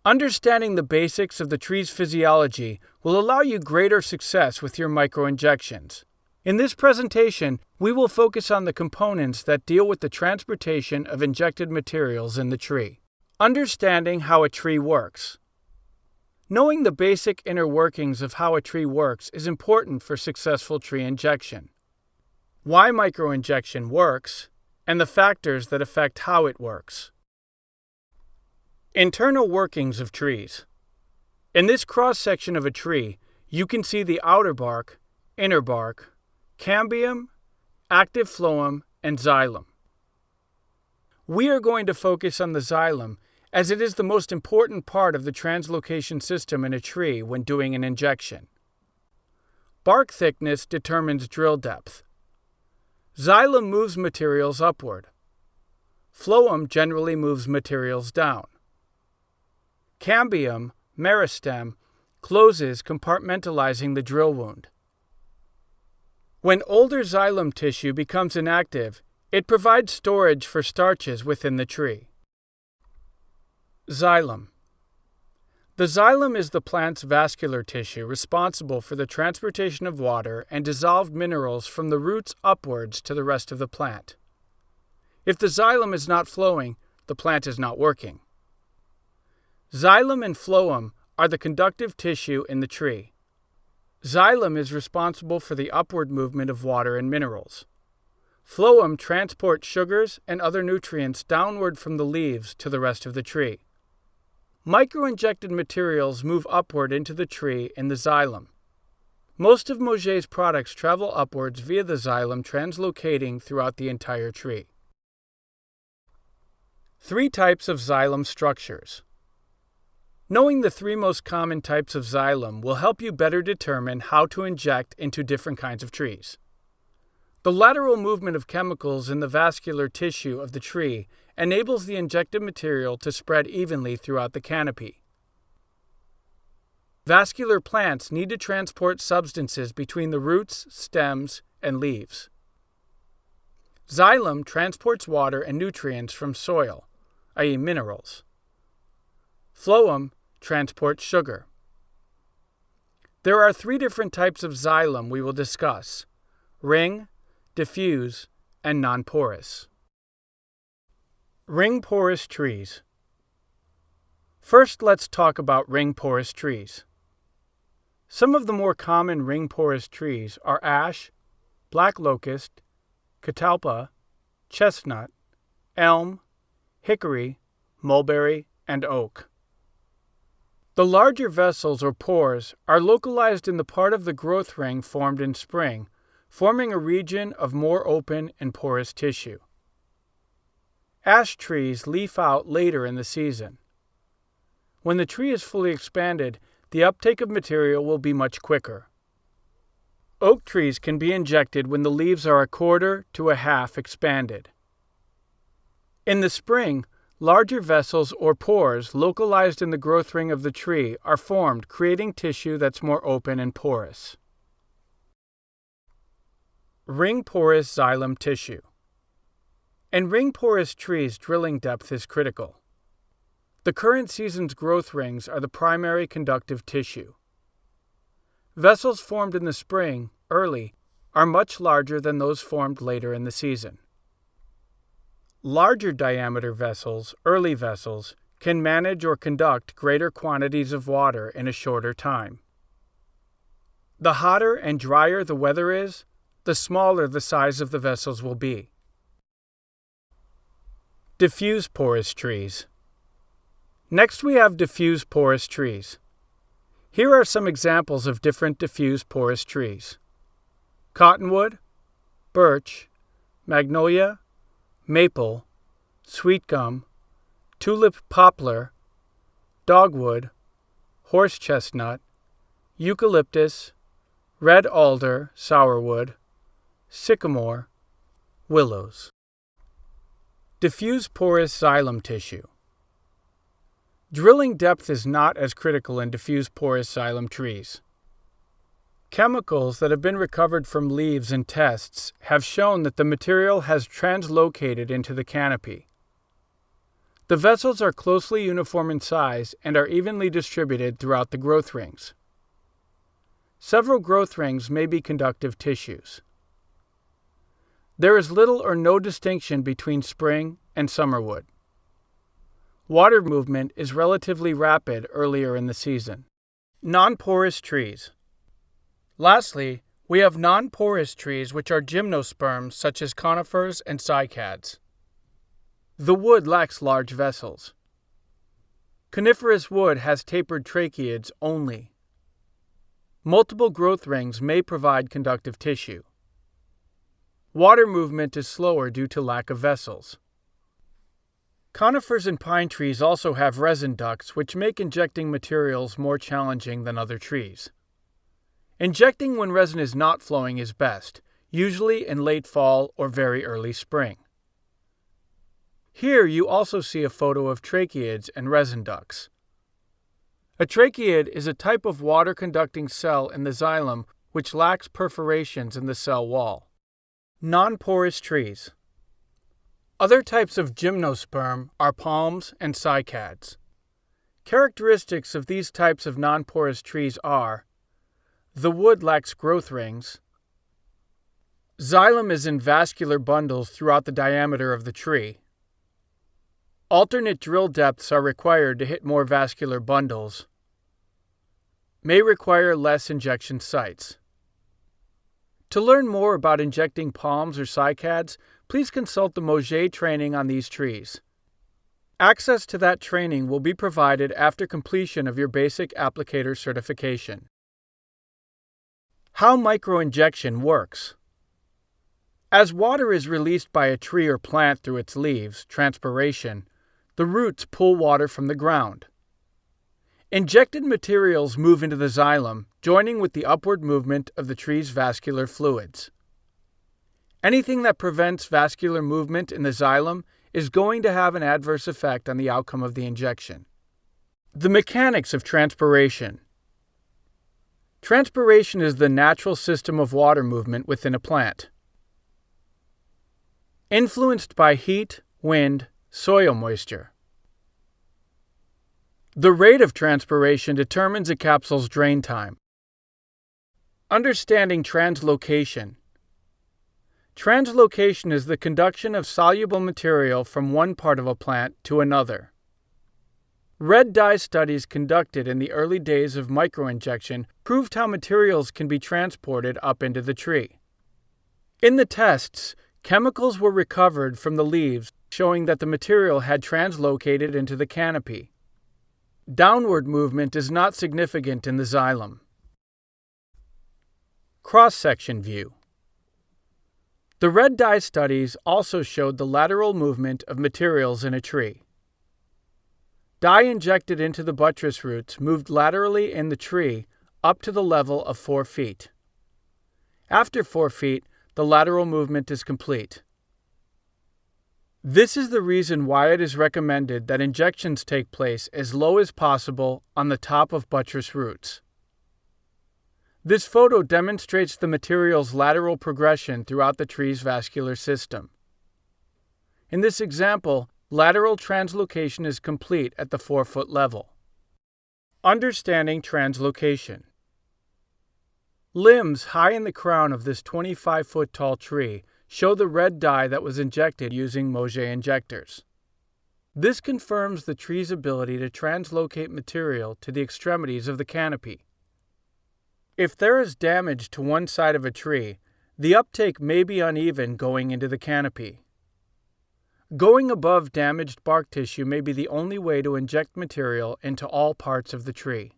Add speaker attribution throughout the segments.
Speaker 1: Understanding the basics of the tree's physiology will allow you greater success with your microinjections. In this presentation, we will focus on the components that deal with the transportation of injected materials in the tree. Understanding how a tree works. Knowing the basic inner workings of how a tree works is important for successful tree injection. Why microinjection works, and the factors that affect how it works. Internal workings of trees. In this cross-section of a tree, you can see the outer bark, inner bark, cambium, active phloem, and xylem. We are going to focus on the xylem as it is the most important part of the translocation system in a tree when doing an injection. Bark thickness determines drill depth. Xylem moves materials upward. Phloem generally moves materials down. Cambium, meristem, closes compartmentalizing the drill wound. When older xylem tissue becomes inactive, it provides storage for starches within the tree. Xylem. The xylem is the plant's vascular tissue responsible for the transportation of water and dissolved minerals from the roots upwards to the rest of the plant. If the xylem is not flowing, the plant is not working. Xylem and phloem are the conductive tissue in the tree. Xylem is responsible for the upward movement of water and minerals. Phloem transports sugars and other nutrients downward from the leaves to the rest of the tree. Microinjected materials move upward into the tree in the xylem. Most of Mauget's products travel upwards via the xylem, translocating throughout the entire tree. 3 types of xylem structures. Knowing the 3 most common types of xylem will help you better determine how to inject into different kinds of trees. The lateral movement of chemicals in the vascular tissue of the tree enables the injected material to spread evenly throughout the canopy. Vascular plants need to transport substances between the roots, stems, and leaves. Xylem transports water and nutrients from soil, i.e. minerals. Phloem transports sugar. There are 3 different types of xylem we will discuss: ring, diffuse, and non-porous. Ring-porous trees. First, let's talk about ring-porous trees. Some of the more common ring-porous trees are ash, black locust, catalpa, chestnut, elm, hickory, mulberry, and oak. The larger vessels or pores are localized in the part of the growth ring formed in spring, forming a region of more open and porous tissue. Ash trees leaf out later in the season. When the tree is fully expanded, the uptake of material will be much quicker. Oak trees can be injected when the leaves are 1/4 to 1/2 expanded. In the spring, larger vessels or pores localized in the growth ring of the tree are formed, creating tissue that's more open and porous. Ring-porous xylem tissue. In ring-porous trees, drilling depth is critical. The current season's growth rings are the primary conductive tissue. Vessels formed in the spring, early, are much larger than those formed later in the season. Larger diameter vessels, early vessels, can manage or conduct greater quantities of water in a shorter time. The hotter and drier the weather is, the smaller the size of the vessels will be. Diffuse-porous trees. Next we have diffuse-porous trees. Here are some examples of different diffuse-porous trees: cottonwood, birch, magnolia, maple, sweet gum, tulip poplar, dogwood, horse chestnut, eucalyptus, red alder, sourwood, sycamore, willows. Diffuse-porous xylem tissue. Drilling depth is not as critical in diffuse-porous xylem trees. Chemicals that have been recovered from leaves in tests have shown that the material has translocated into the canopy. The vessels are closely uniform in size and are evenly distributed throughout the growth rings. Several growth rings may be conductive tissues. There is little or no distinction between spring and summerwood. Water movement is relatively rapid earlier in the season. Non-porous trees. Lastly, we have non-porous trees, which are gymnosperms such as conifers and cycads. The wood lacks large vessels. Coniferous wood has tapered tracheids only. Multiple growth rings may provide conductive tissue. Water movement is slower due to lack of vessels. Conifers and pine trees also have resin ducts, which make injecting materials more challenging than other trees. Injecting when resin is not flowing is best, usually in late fall or very early spring. Here you also see a photo of tracheids and resin ducts. A tracheid is a type of water-conducting cell in the xylem which lacks perforations in the cell wall. Non-porous trees. Other types of gymnosperm are palms and cycads. Characteristics of these types of non-porous trees are: the wood lacks growth rings. Xylem is in vascular bundles throughout the diameter of the tree. Alternate drill depths are required to hit more vascular bundles. May require less injection sites. To learn more about injecting palms or cycads, please consult the Mauget training on these trees. Access to that training will be provided after completion of your basic applicator certification. How microinjection works. As water is released by a tree or plant through its leaves, transpiration, the roots pull water from the ground. Injected materials move into the xylem, joining with the upward movement of the tree's vascular fluids. Anything that prevents vascular movement in the xylem is going to have an adverse effect on the outcome of the injection. The mechanics of transpiration. Transpiration is the natural system of water movement within a plant. Influenced by heat, wind, soil moisture. The rate of transpiration determines a capsule's drain time. Understanding translocation. Translocation is the conduction of soluble material from one part of a plant to another. Red dye studies conducted in the early days of microinjection proved how materials can be transported up into the tree. In the tests, chemicals were recovered from the leaves, showing that the material had translocated into the canopy. Downward movement is not significant in the xylem. Cross-section view. The red dye studies also showed the lateral movement of materials in a tree. Dye injected into the buttress roots moved laterally in the tree up to the level of 4 feet. After 4 feet, the lateral movement is complete. This is the reason why it is recommended that injections take place as low as possible on the top of buttress roots. This photo demonstrates the material's lateral progression throughout the tree's vascular system. In this example, lateral translocation is complete at the 4-foot level. Understanding translocation. Limbs high in the crown of this 25-foot tall tree show the red dye that was injected using Mauget injectors. This confirms the tree's ability to translocate material to the extremities of the canopy. If there is damage to one side of a tree, the uptake may be uneven going into the canopy. Going above damaged bark tissue may be the only way to inject material into all parts of the tree.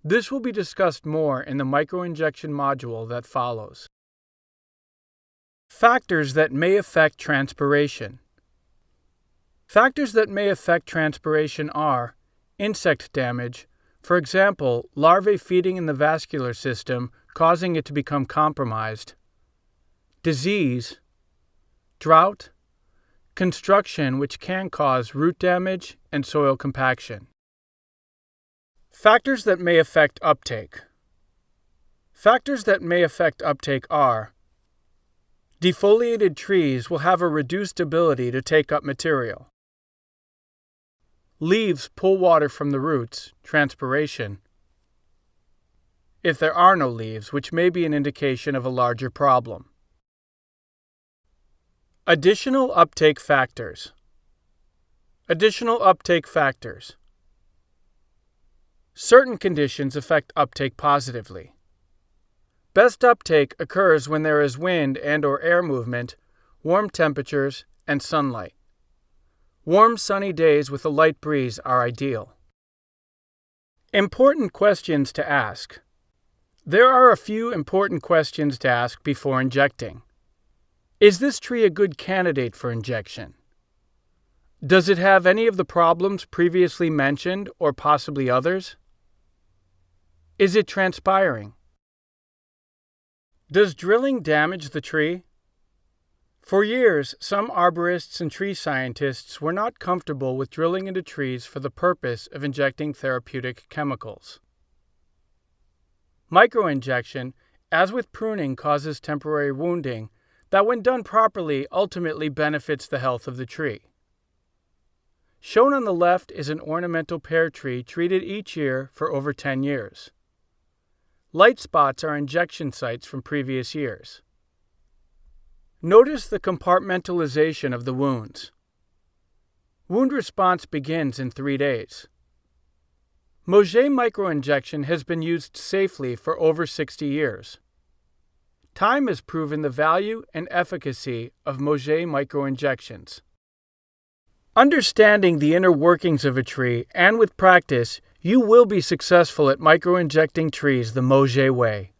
Speaker 1: This will be discussed more in the microinjection module that follows. Factors that may affect transpiration. Factors that may affect transpiration are insect damage, for example, larvae feeding in the vascular system causing it to become compromised, disease, drought, construction which can cause root damage and soil compaction. Factors that may affect uptake. Factors that may affect uptake are: defoliated trees will have a reduced ability to take up material. Leaves pull water from the roots, transpiration. If there are no leaves, which may be an indication of a larger problem. Additional uptake factors. Additional uptake factors. Certain conditions affect uptake positively. Best uptake occurs when there is wind and/or air movement, warm temperatures, and sunlight. Warm, sunny days with a light breeze are ideal. Important questions to ask. There are a few important questions to ask before injecting. Is this tree a good candidate for injection? Does it have any of the problems previously mentioned or possibly others? Is it transpiring? Does drilling damage the tree? For years, some arborists and tree scientists were not comfortable with drilling into trees for the purpose of injecting therapeutic chemicals. Microinjection, as with pruning, causes temporary wounding that, when done properly, ultimately benefits the health of the tree. Shown on the left is an ornamental pear tree treated each year for over 10 years. Light spots are injection sites from previous years. Notice the compartmentalization of the wounds. Wound response begins in 3 days. Mauget microinjection has been used safely for over 60 years. Time has proven the value and efficacy of Mauget microinjections. Understanding the inner workings of a tree, and with practice, you will be successful at microinjecting trees the Mauget way.